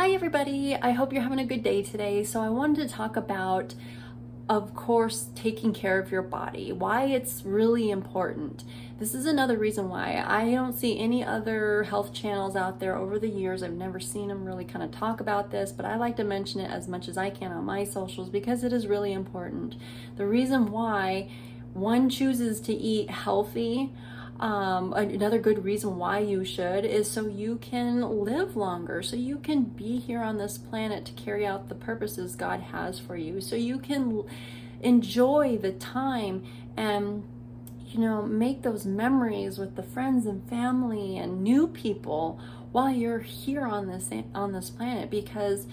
Hi everybody, I hope you're having a good day today. So I wanted to talk about, of course, taking care of your body, why it's really important. This is another reason why I don't see any other health channels out there over the years. I've never seen them really kind of talk about this, but I like to mention it as much as I can on my socials because it is really important. The reason why one chooses to eat healthy, another good reason why you should is so you can live longer, so you can be here on this planet to carry out the purposes God has for you, so you can enjoy the time and make those memories with the friends and family and new people while you're here on this planet. Because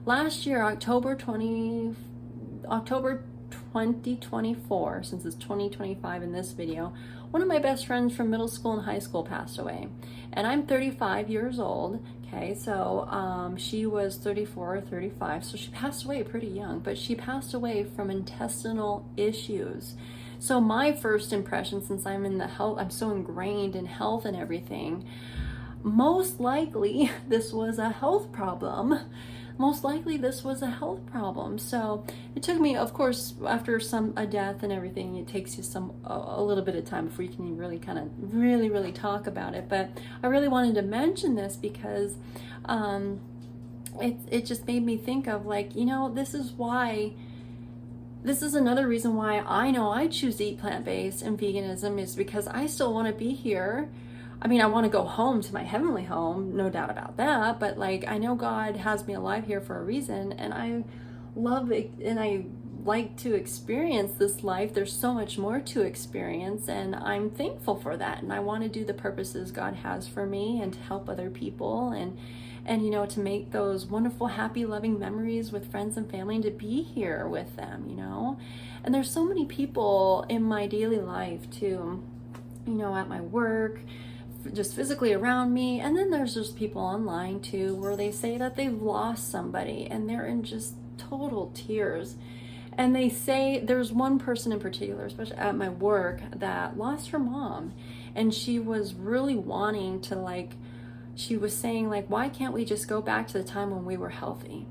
last year, October 2024, since it's 2025 in this video, one of my best friends from middle school and high school passed away. And I'm 35 years old, okay? So she was 34 or 35, so she passed away pretty young, but she passed away from intestinal issues. So my first impression, since I'm in the health, I'm so ingrained in health and everything, most likely this was a health problem. So it took me, of course, after a death and everything, it takes you a little bit of time before you can really kind of really talk about it. But I really wanted to mention this because it just made me think of, like, this is another reason why I know I choose to eat plant-based and veganism, is because I still want to be here. I mean, I want to go home to my heavenly home, no doubt about that, but like, I know God has me alive here for a reason, and I love it, and I like to experience this life. There's so much more to experience, and I'm thankful for that, and I want to do the purposes God has for me and to help other people, and to make those wonderful, happy, loving memories with friends and family, and to be here with them, And there's so many people in my daily life too, at my work, just physically around me, and then there's just people online too, where they say that they've lost somebody and they're in just total tears. And they say, there's one person in particular, especially at my work, that lost her mom, and she was really wanting to, she was saying, why can't we just go back to the time when we were healthy?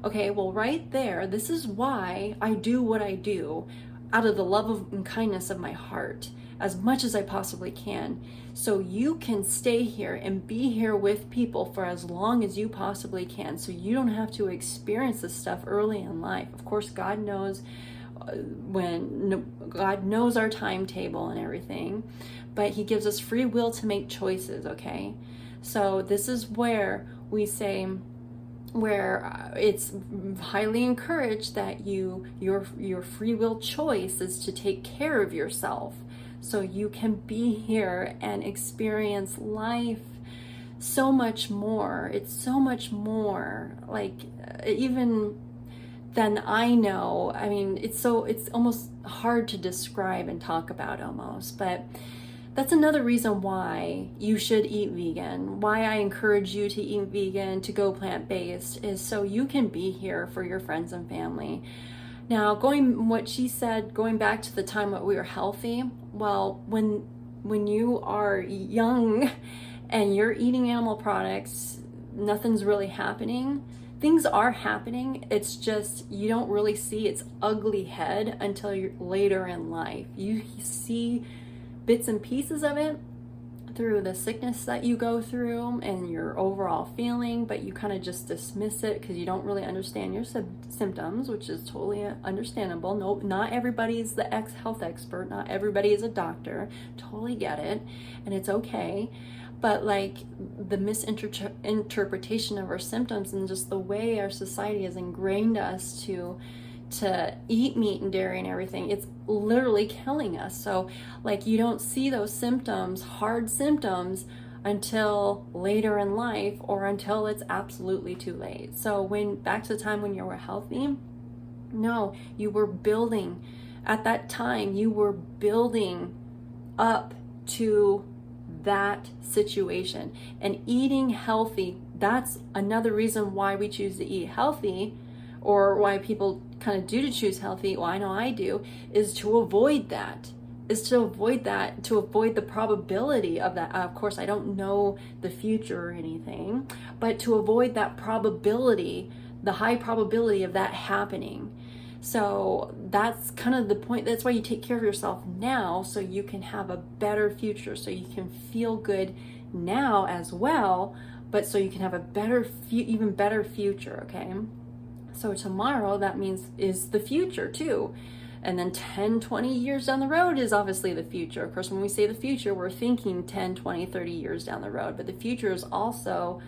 Okay, well, right there, this is why I do what I do, out of the love and kindness of my heart, as much as I possibly can, so you can stay here and be here with people for as long as you possibly can, so you don't have to experience this stuff early in life. Of course, God knows God knows our timetable and everything, but He gives us free will to make choices, okay? So this is where we say, where it's highly encouraged that your free will choice is to take care of yourself, so you can be here and experience life so much more. It's so much more, even than I know. I mean, it's almost hard to describe and talk about almost, but that's another reason why you should eat vegan, why I encourage you to eat vegan, to go plant-based, is so you can be here for your friends and family. Now, what she said, going back to the time that we were healthy, well, when you are young and you're eating animal products, nothing's really happening. Things are happening, it's just you don't really see its ugly head until you're later in life. You see bits and pieces of it through the sickness that you go through and your overall feeling, but you kind of just dismiss it because you don't really understand your symptoms, which is totally understandable. No, not everybody is the health expert, not everybody is a doctor. Totally get it, and it's okay. But the misinterpretation of our symptoms and just the way our society has ingrained us to eat meat and dairy and everything, it's literally killing us. So you don't see those symptoms, hard symptoms, until later in life, or until it's absolutely too late. So back to the time when you were healthy, no, you were building, at that time you were building up to that situation. And eating healthy, that's another reason why we choose to eat healthy, or why people kind of do to choose healthy, well, I know I do, is to avoid that. is to avoid that, to avoid the probability of that. Of course, I don't know the future or anything, but to avoid that probability, the high probability of that happening. So that's kind of the point. That's why you take care of yourself now, so you can have a better future, so you can feel good now as well, but so you can have a better, even better future, okay? So tomorrow, that means is the future too. And then 10, 20 years down the road is obviously the future. Of course, when we say the future, we're thinking 10, 20, 30 years down the road, but the future is also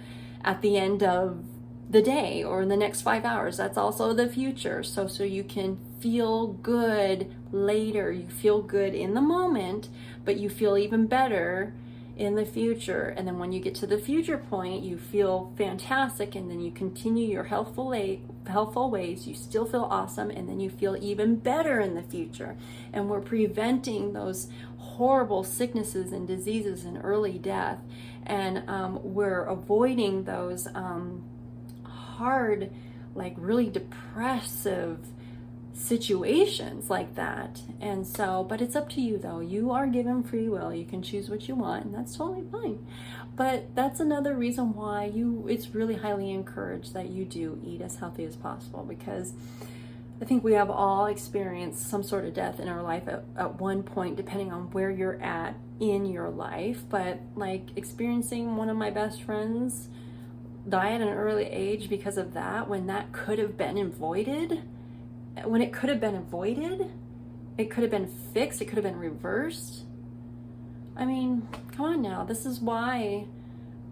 at the end of the day or in the next 5 hours. That's also the future. So you can feel good later. You feel good in the moment, but you feel even better in the future. And then when you get to the future point, you feel fantastic, and then you continue your healthful ways, you still feel awesome, and then you feel even better in the future. And we're preventing those horrible sicknesses and diseases and early death, and we're avoiding those hard, like really depressive situations like that. And so, but it's up to you though. You are given free will. You can choose what you want, and that's totally fine. But that's another reason why it's really highly encouraged that you do eat as healthy as possible, because I think we have all experienced some sort of death in our life at one point, depending on where you're at in your life. But like experiencing one of my best friends die at an early age because of that, when that could have been avoided, when it could have been avoided, it could have been fixed, it could have been reversed. I mean, come on now. This is why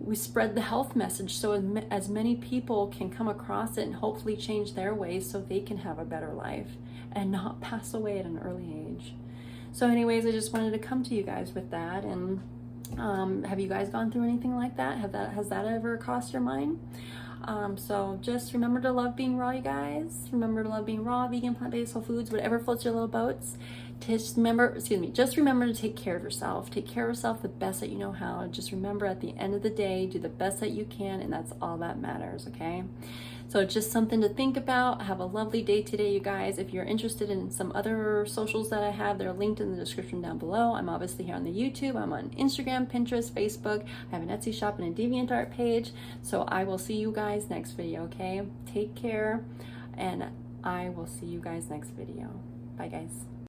we spread the health message, so as many people can come across it and hopefully change their ways so they can have a better life and not pass away at an early age. So anyways, I just wanted to come to you guys with that. And have you guys gone through anything like that? Has that ever crossed your mind? So just remember to love being raw, you guys. Remember to love being raw, vegan, plant-based, whole foods, whatever floats your little boats. Just remember to take care of yourself. Take care of yourself the best that you know how. Just remember, at the end of the day, do the best that you can, and that's all that matters, okay? So just something to think about. Have a lovely day today, you guys. If you're interested in some other socials that I have, they're linked in the description down below. I'm obviously here on the YouTube. I'm on Instagram, Pinterest, Facebook. I have an Etsy shop and a DeviantArt page. So I will see you guys next video, okay? Take care, and I will see you guys next video. Bye, guys.